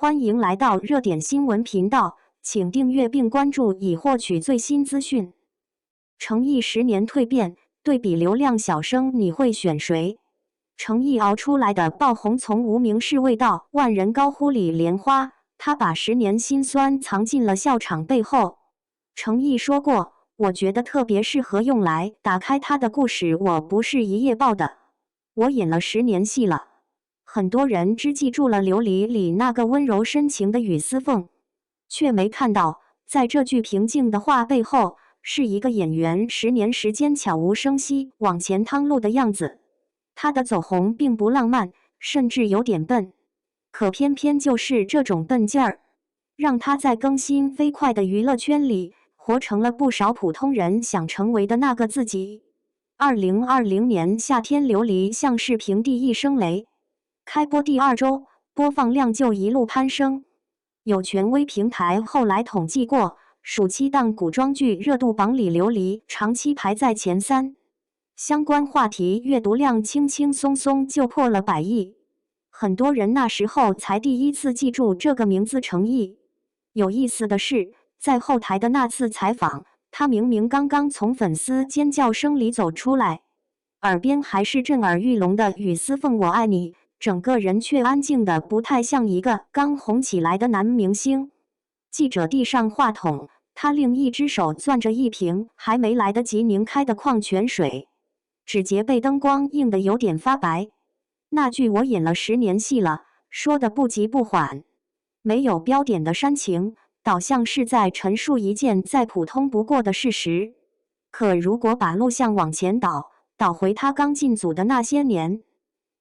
欢迎来到热点新闻频道，请订阅并关注以获取最新资讯。诚毅10年蜕变，对比流量小生，你会选谁？诚毅熬出来的爆红，从无名示威到万人高呼李莲花，他把10年辛酸藏进了笑场背后。诚毅说过，我觉得特别适合用来打开他的故事。我不是一夜爆的，我演了10年戏了。很多人只记住了《琉璃》里那个温柔深情的雨丝凤，却没看到在这句平静的话背后，是一个演员10年时间悄无声息往前趟路的样子。他的走红并不浪漫，甚至有点笨，可偏偏就是这种笨劲儿，让他在更新飞快的娱乐圈里活成了不少普通人想成为的那个自己。2020年夏天，《琉璃》像是平地一声雷，开播第2周，播放量就一路攀升。有权威平台后来统计过，暑期档古装剧热度榜里，《琉璃》长期排在前3。相关话题阅读量轻轻松松就破了100亿，很多人那时候才第一次记住这个名字诚毅。有意思的是，在后台的那次采访，他明明刚刚从粉丝尖叫声里走出来，耳边还是震耳欲聋的雨丝凤我爱你，整个人却安静的不太像一个刚红起来的男明星。记者递上话筒，他另一只手攥着一瓶还没来得及拧开的矿泉水，指节被灯光映得有点发白。那句我演了10年戏了，说的不急不缓，没有标点的煽情，倒像是在陈述一件再普通不过的事实。可如果把录像往前倒回他刚进组的那些年，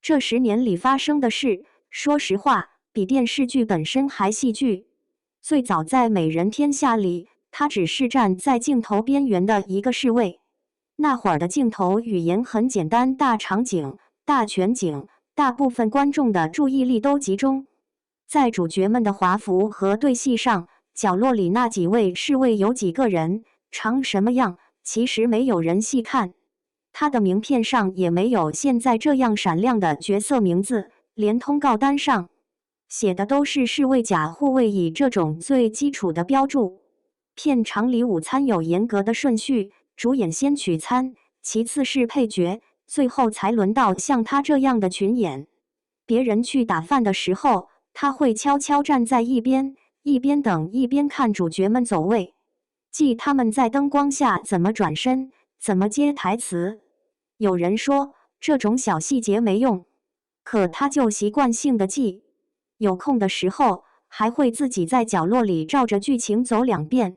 这10年里发生的事，说实话，比电视剧本身还戏剧。最早在《美人天下》里，他只是站在镜头边缘的一个侍卫。那会儿的镜头语言很简单，大场景、大全景，大部分观众的注意力都集中在主角们的华服和对戏上。角落里那几位侍卫有几个人，长什么样，其实没有人细看。他的名片上也没有现在这样闪亮的角色名字，连通告单上写的都是侍卫甲护卫乙这种最基础的标注。片场里午餐有严格的顺序，主演先取餐，其次是配角，最后才轮到像他这样的群演。别人去打饭的时候，他会悄悄站在一边，一边等一边看主角们走位，记他们在灯光下怎么转身，怎么接台词。有人说这种小细节没用，可他就习惯性的记，有空的时候还会自己在角落里照着剧情走2遍。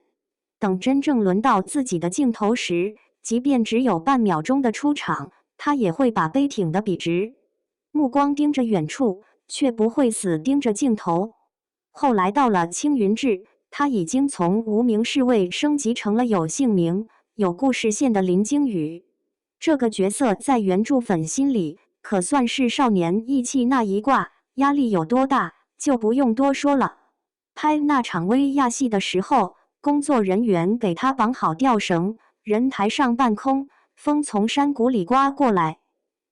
等真正轮到自己的镜头时，即便只有半秒钟的出场，他也会把杯挺得笔直，目光盯着远处，却不会死盯着镜头。后来到了青云志，他已经从无名侍卫升级成了有姓名、有故事线的林惊羽。这个角色在原著粉心里可算是少年义气那一挂，压力有多大就不用多说了。拍那场威亚戏的时候，工作人员给他绑好吊绳，人抬上半空，风从山谷里刮过来，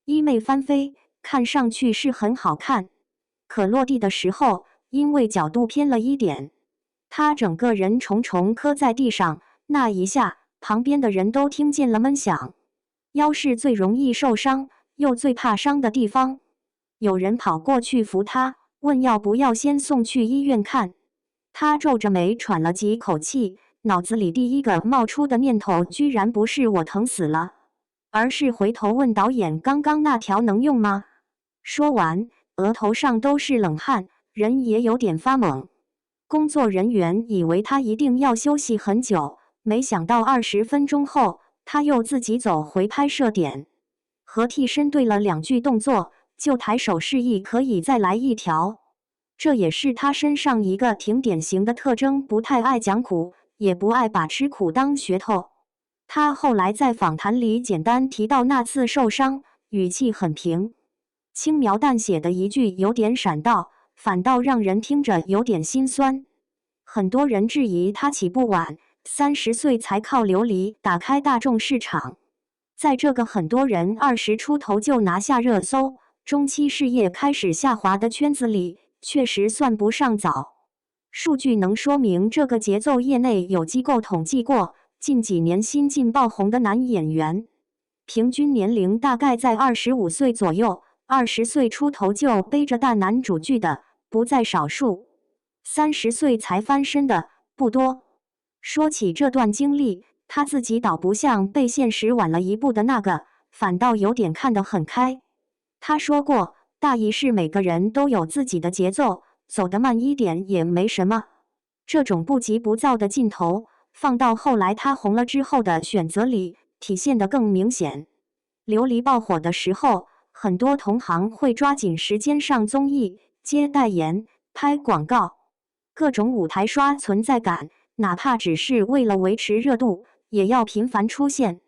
衣袂翻飞，看上去是很好看。可落地的时候，因为角度偏了一点，他整个人重重磕在地上，那一下，旁边的人都听见了闷响。腰是最容易受伤，又最怕伤的地方。有人跑过去扶他，问要不要先送去医院看。他皱着眉喘了几口气，脑子里第一个冒出的念头居然不是我疼死了，而是回头问导演刚刚那条能用吗？说完，额头上都是冷汗，人也有点发懵。工作人员以为他一定要休息很久，没想到20分钟后，他又自己走回拍摄点，和替身对了2句动作，就抬手示意可以再来一条。这也是他身上一个挺典型的特征，不太爱讲苦，也不爱把吃苦当噱头。他后来在访谈里简单提到那次受伤，语气很平，轻描淡写的一句有点闪到，反倒让人听着有点心酸。很多人质疑他起步晚，30岁才靠琉璃打开大众市场。在这个很多人20出头就拿下热搜，中期事业开始下滑的圈子里，确实算不上早。数据能说明这个节奏，业内有机构统计过，近几年新晋爆红的男演员，平均年龄大概在25岁左右，20岁出头就背着大男主剧的不在少数，30岁才翻身的不多。说起这段经历，他自己倒不像被现实晚了一步的那个，反倒有点看得很开。他说过，大意是每个人都有自己的节奏，走得慢一点也没什么。这种不急不躁的劲头，放到后来他红了之后的选择里，体现得更明显。琉璃爆火的时候，很多同行会抓紧时间上综艺、接代言、拍广告，各种舞台刷存在感，哪怕只是为了维持热度，也要频繁出现。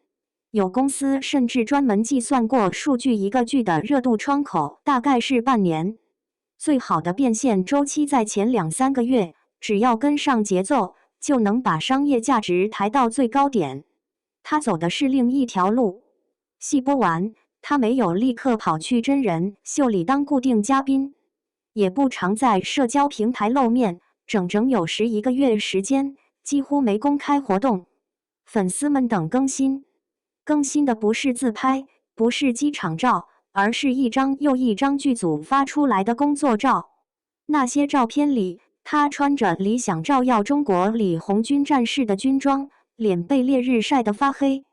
有公司甚至专门计算过数据，一个剧的热度窗口大概是半年，最好的变现周期在前2-3个月，只要跟上节奏，就能把商业价值抬到最高点。他走的是另一条路。戏播完，他没有立刻跑去真人秀里当固定嘉宾，也不常在社交平台露面，整整有11个月时间，几乎没公开活动。粉丝们等更新的不是自拍，不是机场照，而是一张又一张剧组发出来的工作照。那些照片里，他穿着理想照耀中国里红军战士的军装，脸被烈日晒得发黑，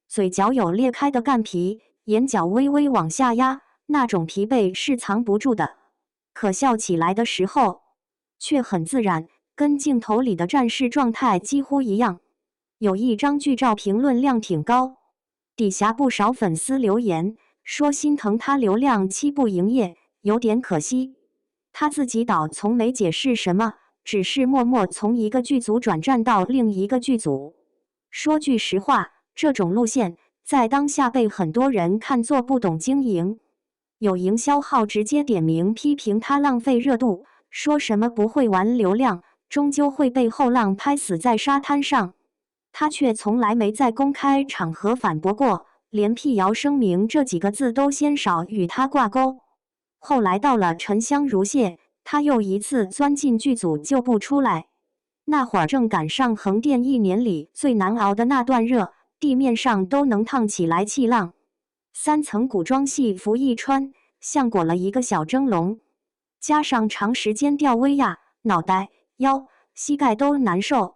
嘴角有裂开的干皮，眼角微微往下压，那种疲惫是藏不住的。可笑起来的时候，却很自然，跟镜头里的战士状态几乎一样。有一张剧照评论量挺高，底下不少粉丝留言说心疼他流量期不营业，有点可惜。他自己倒从没解释什么，只是默默从一个剧组转战到另一个剧组。说句实话，这种路线在当下被很多人看作不懂经营。有营销号直接点名批评他浪费热度，说什么不会玩流量，终究会被后浪拍死在沙滩上。他却从来没在公开场合反驳过，连辟谣声明这几个字都鲜少与他挂钩。后来到了沉香如屑，他又一次钻进剧组就不出来。那会儿正赶上横店1年里最难熬的那段热，地面上都能烫起来气浪。3层古装戏服一穿，像裹了一个小蒸笼，加上长时间吊威亚，脑袋、腰、膝盖都难受。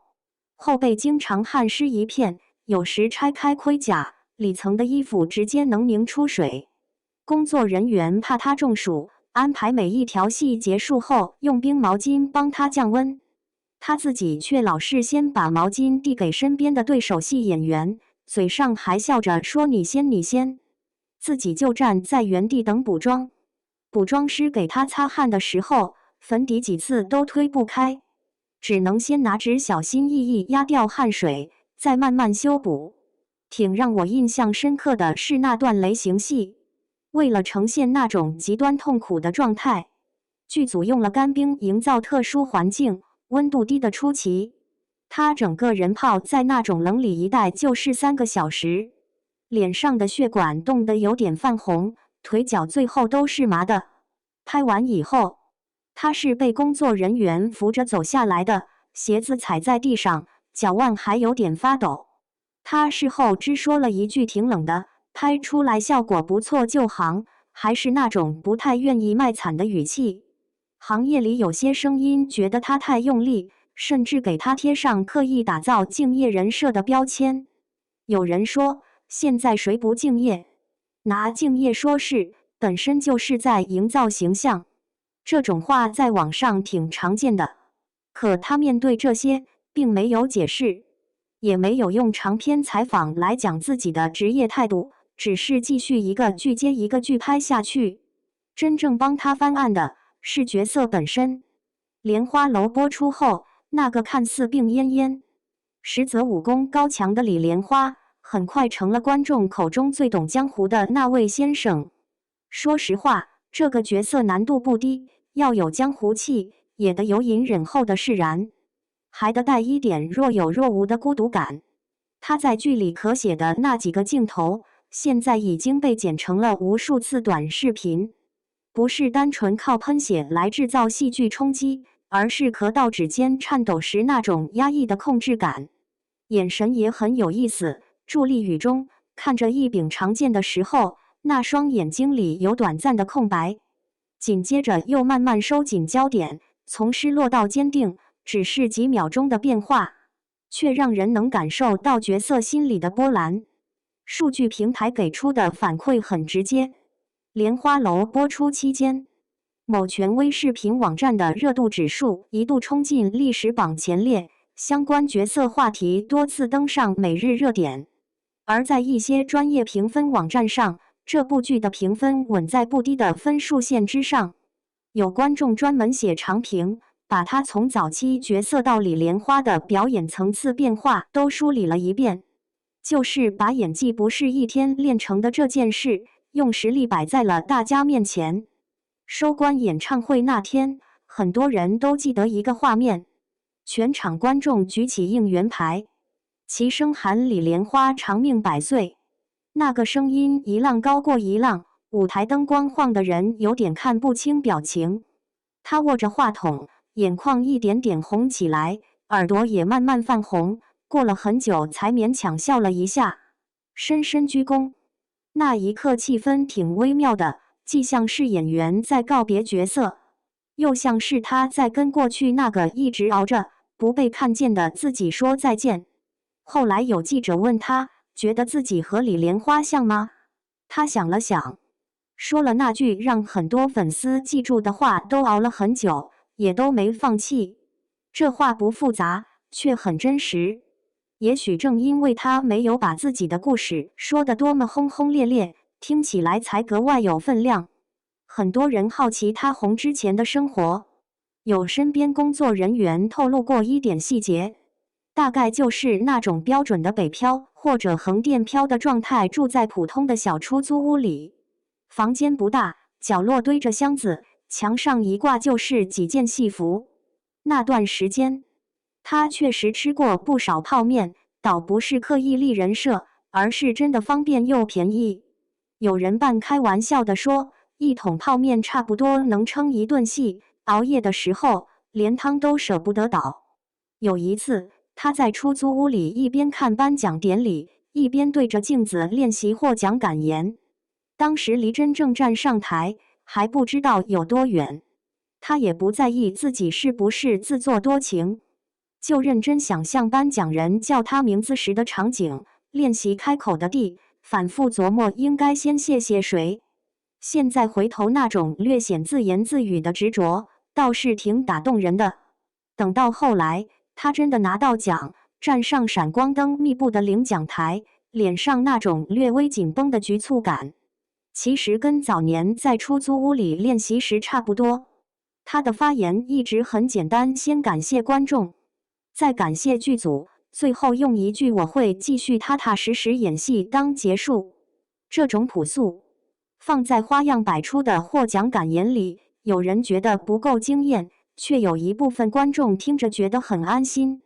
后背经常汗湿一片，有时拆开盔甲，里层的衣服直接能凝出水。工作人员怕他中暑，安排每一条戏结束后用冰毛巾帮他降温，他自己却老是先把毛巾递给身边的对手戏演员，嘴上还笑着说你先你先，自己就站在原地等补妆。补妆师给他擦汗的时候，粉底几次都推不开，只能先拿纸小心翼翼压掉汗水，再慢慢修补。挺让我印象深刻的是那段雷刑戏，为了呈现那种极端痛苦的状态，剧组用了干冰营造特殊环境，温度低得出奇。他整个人泡在那种冷里一待就是3个小时，脸上的血管冻得有点泛红，腿脚最后都是麻的。拍完以后，他是被工作人员扶着走下来的，鞋子踩在地上，脚腕还有点发抖。他事后只说了一句挺冷的，拍出来效果不错就行，还是那种不太愿意卖惨的语气。行业里有些声音觉得他太用力，甚至给他贴上刻意打造敬业人设的标签。有人说，现在谁不敬业？拿敬业说事，本身就是在营造形象。这种话在网上挺常见的，可他面对这些，并没有解释，也没有用长篇采访来讲自己的职业态度，只是继续一个剧接一个剧拍下去。真正帮他翻案的是角色本身。莲花楼播出后，那个看似病恹恹，实则武功高强的李莲花，很快成了观众口中最懂江湖的那位先生。说实话，这个角色难度不低，要有江湖气，也得有隐忍后的释然，还得带一点若有若无的孤独感。他在剧里可写的那几个镜头，现在已经被剪成了无数次短视频。不是单纯靠喷血来制造戏剧冲击，而是咳到指尖颤抖时那种压抑的控制感。眼神也很有意思，伫立雨中，看着一柄长剑的时候，那双眼睛里有短暂的空白，紧接着又慢慢收紧焦点，从失落到坚定，只是几秒钟的变化，却让人能感受到角色心里的波澜。数据平台给出的反馈很直接，莲花楼播出期间，某权威视频网站的热度指数一度冲进历史榜前列，相关角色话题多次登上每日热点。而在一些专业评分网站上，这部剧的评分稳在不低的分数线之上。有观众专门写长评，把他从早期角色到李莲花的表演层次变化都梳理了一遍，就是把演技不是一天练成的这件事，用实力摆在了大家面前。收官演唱会那天，很多人都记得一个画面，全场观众举起应援牌，齐声喊李莲花长命百岁。那个声音一浪高过一浪，舞台灯光晃得人有点看不清表情。他握着话筒，眼眶一点点红起来，耳朵也慢慢泛红，过了很久才勉强笑了一下，深深鞠躬。那一刻气氛挺微妙的，既像是演员在告别角色，又像是他在跟过去那个一直熬着不被看见的自己说再见。后来有记者问他，觉得自己和李莲花像吗？他想了想，说了那句让很多粉丝记住的话，都熬了很久，也都没放弃。这话不复杂，却很真实。也许正因为他没有把自己的故事说得多么轰轰烈烈，听起来才格外有分量。很多人好奇他红之前的生活，有身边工作人员透露过一点细节，大概就是那种标准的北漂或者横店漂的状态，住在普通的小出租屋里，房间不大，角落堆着箱子，墙上一挂就是几件戏服。那段时间，他确实吃过不少泡面，倒不是刻意立人设，而是真的方便又便宜。有人半开玩笑地说，一桶泡面差不多能撑一顿戏，熬夜的时候连汤都舍不得倒。有一次，他在出租屋里一边看颁奖典礼，一边对着镜子练习获奖感言。当时离真正站上台还不知道有多远，他也不在意自己是不是自作多情，就认真想象颁奖人叫他名字时的场景，练习开口的地，反复琢磨应该先谢谢谁。现在回头那种略显自言自语的执着，倒是挺打动人的。等到后来，他真的拿到奖，站上闪光灯密布的领奖台，脸上那种略微紧绷的局促感，其实跟早年在出租屋里练习时差不多。他的发言一直很简单，先感谢观众，再感谢剧组，最后用一句我会继续踏踏实实演戏当结束。这种朴素，放在花样百出的获奖感言里，有人觉得不够惊艳，却有一部分观众听着觉得很安心。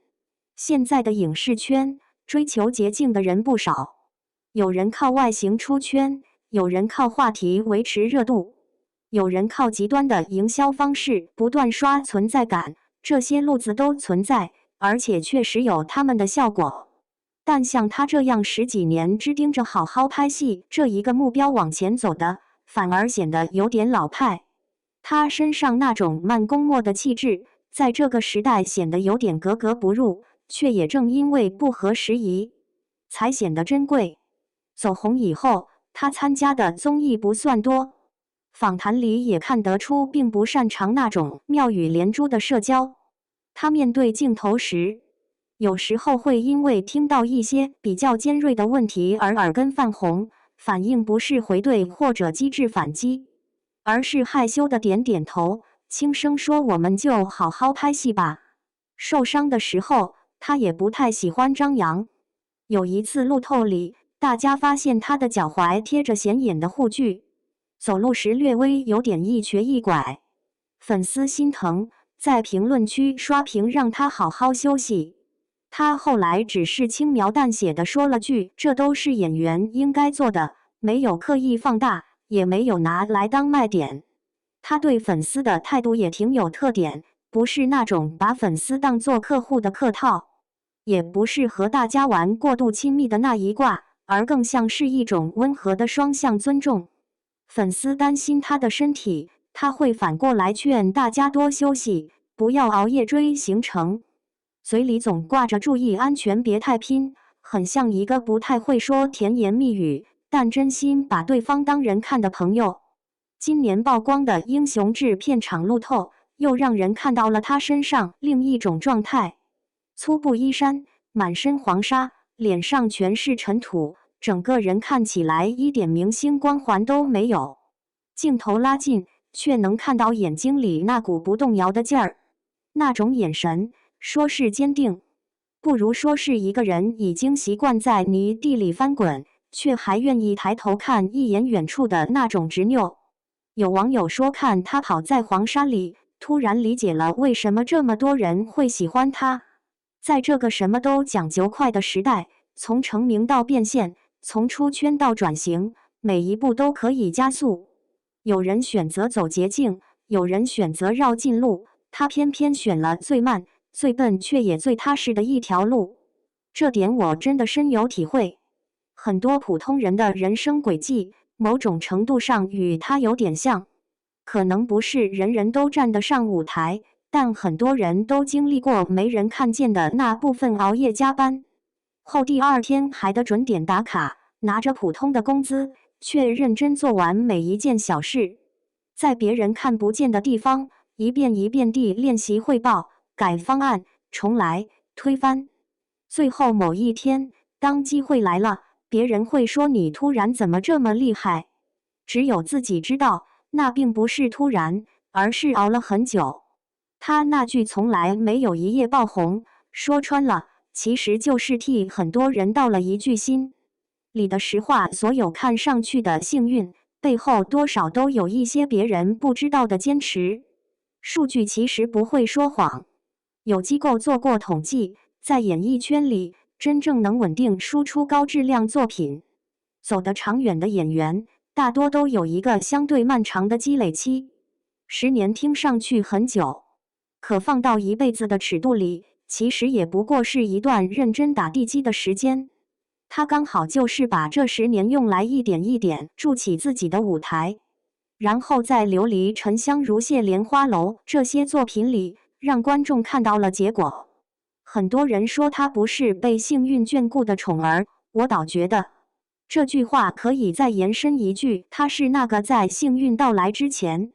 现在的影视圈追求捷径的人不少，有人靠外形出圈，有人靠话题维持热度，有人靠极端的营销方式不断刷存在感，这些路子都存在，而且确实有他们的效果。但像他这样10几年只盯着好好拍戏这一个目标往前走的，反而显得有点老派。他身上那种慢工墨的气质，在这个时代显得有点格格不入，却也正因为不合时宜，才显得珍贵。走红以后，他参加的综艺不算多，访谈里也看得出并不擅长那种妙语连珠的社交。他面对镜头时，有时候会因为听到一些比较尖锐的问题而耳根泛红，反应不是回怼或者机智反击，而是害羞的点点头，轻声说我们就好好拍戏吧。受伤的时候，他也不太喜欢张扬。有一次路透里，大家发现他的脚踝贴着显眼的护具，走路时略微有点一瘸一拐，粉丝心疼，在评论区刷屏让他好好休息。他后来只是轻描淡写地说了句这都是演员应该做的，没有刻意放大，也没有拿来当卖点。他对粉丝的态度也挺有特点，不是那种把粉丝当作客户的客套，也不是和大家玩过度亲密的那一挂，而更像是一种温和的双向尊重。粉丝担心他的身体，他会反过来劝大家多休息，不要熬夜追行程，嘴里总挂着注意安全别太拼，很像一个不太会说甜言蜜语，但真心把对方当人看的朋友。今年曝光的英雄志片场路透，又让人看到了他身上另一种状态：粗布衣衫，满身黄沙，脸上全是尘土，整个人看起来一点明星光环都没有。镜头拉近，却能看到眼睛里那股不动摇的劲儿，那种眼神，说是坚定，不如说是一个人已经习惯在泥地里翻滚，却还愿意抬头看一眼远处的那种执拗。有网友说，看他跑在黄沙里，突然理解了为什么这么多人会喜欢他。在这个什么都讲究快的时代，从成名到变现，从出圈到转型，每一步都可以加速。有人选择走捷径，有人选择绕近路，他偏偏选了最慢、最笨却也最踏实的一条路。这点我真的深有体会。很多普通人的人生轨迹，某种程度上与他有点像。可能不是人人都站得上舞台，但很多人都经历过没人看见的那部分熬夜加班，后第二天还得准点打卡，拿着普通的工资，却认真做完每一件小事，在别人看不见的地方，一遍一遍地练习汇报、改方案、重来、推翻。最后某一天，当机会来了，别人会说你突然怎么这么厉害？只有自己知道，那并不是突然，而是熬了很久。他那句从来没有一夜爆红，说穿了，其实就是替很多人道了一句心里的实话。所有看上去的幸运，背后多少都有一些别人不知道的坚持。数据其实不会说谎，有机构做过统计，在演艺圈里，真正能稳定输出高质量作品、走得长远的演员，大多都有一个相对漫长的积累期。10年听上去很久，可放到一辈子的尺度里，其实也不过是一段认真打地基的时间。他刚好就是把这10年用来一点一点筑起自己的舞台，然后在《琉璃沉香如屑莲花楼》这些作品里，让观众看到了结果。很多人说他不是被幸运眷顾的宠儿，我倒觉得这句话可以再延伸一句，他是那个在幸运到来之前，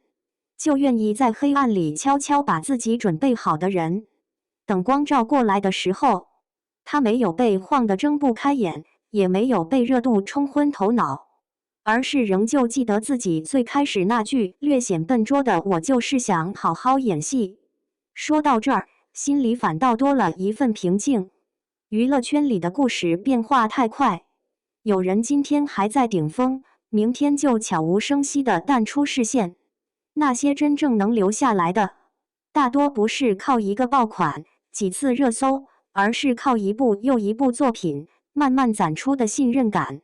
就愿意在黑暗里悄悄把自己准备好的人。等光照过来的时候，他没有被晃得睁不开眼，也没有被热度冲昏头脑，而是仍旧记得自己最开始那句略显笨拙的“我就是想好好演戏”。说到这儿，心里反倒多了一份平静。娱乐圈里的故事变化太快，有人今天还在顶峰，明天就悄无声息地淡出视线。那些真正能留下来的，大多不是靠一个爆款、几次热搜，而是靠一部又一部作品慢慢攒出的信任感。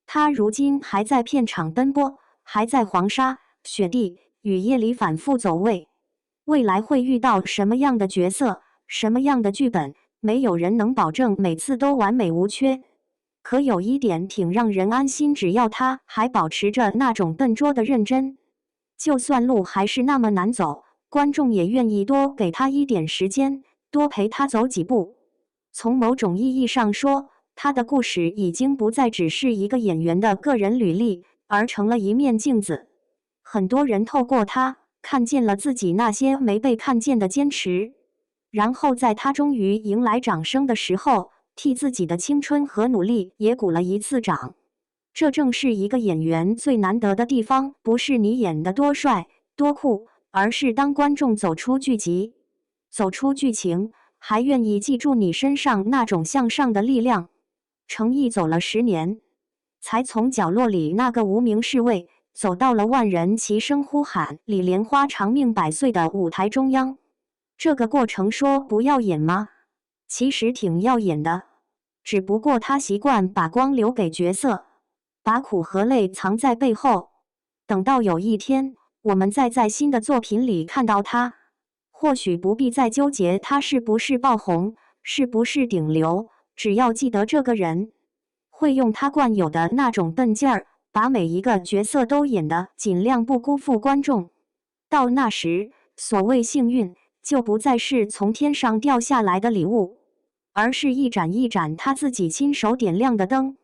他如今还在片场奔波，还在黄沙、雪地、雨夜里反复走位。未来会遇到什么样的角色，什么样的剧本，没有人能保证每次都完美无缺。可有一点挺让人安心，只要他还保持着那种笨拙的认真，就算路还是那么难走，观众也愿意多给他一点时间，多陪他走几步。从某种意义上说，他的故事已经不再只是一个演员的个人履历，而成了一面镜子。很多人透过他看见了自己那些没被看见的坚持，然后在他终于迎来掌声的时候，替自己的青春和努力也鼓了一次掌。这正是一个演员最难得的地方，不是你演得多帅多酷，而是当观众走出剧集、走出剧情，还愿意记住你身上那种向上的力量。程毅走了10年，才从角落里那个无名侍卫，走到了万人齐声呼喊李莲花长命百岁的舞台中央。这个过程说不要演吗？其实挺耀眼的，只不过他习惯把光留给角色，把苦和累藏在背后。等到有一天，我们再在新的作品里看到他，或许不必再纠结他是不是爆红，是不是顶流，只要记得这个人会用他惯有的那种笨劲儿，把每一个角色都演得尽量不辜负观众。到那时，所谓幸运就不再是从天上掉下来的礼物，而是一盏一盏他自己亲手点亮的灯。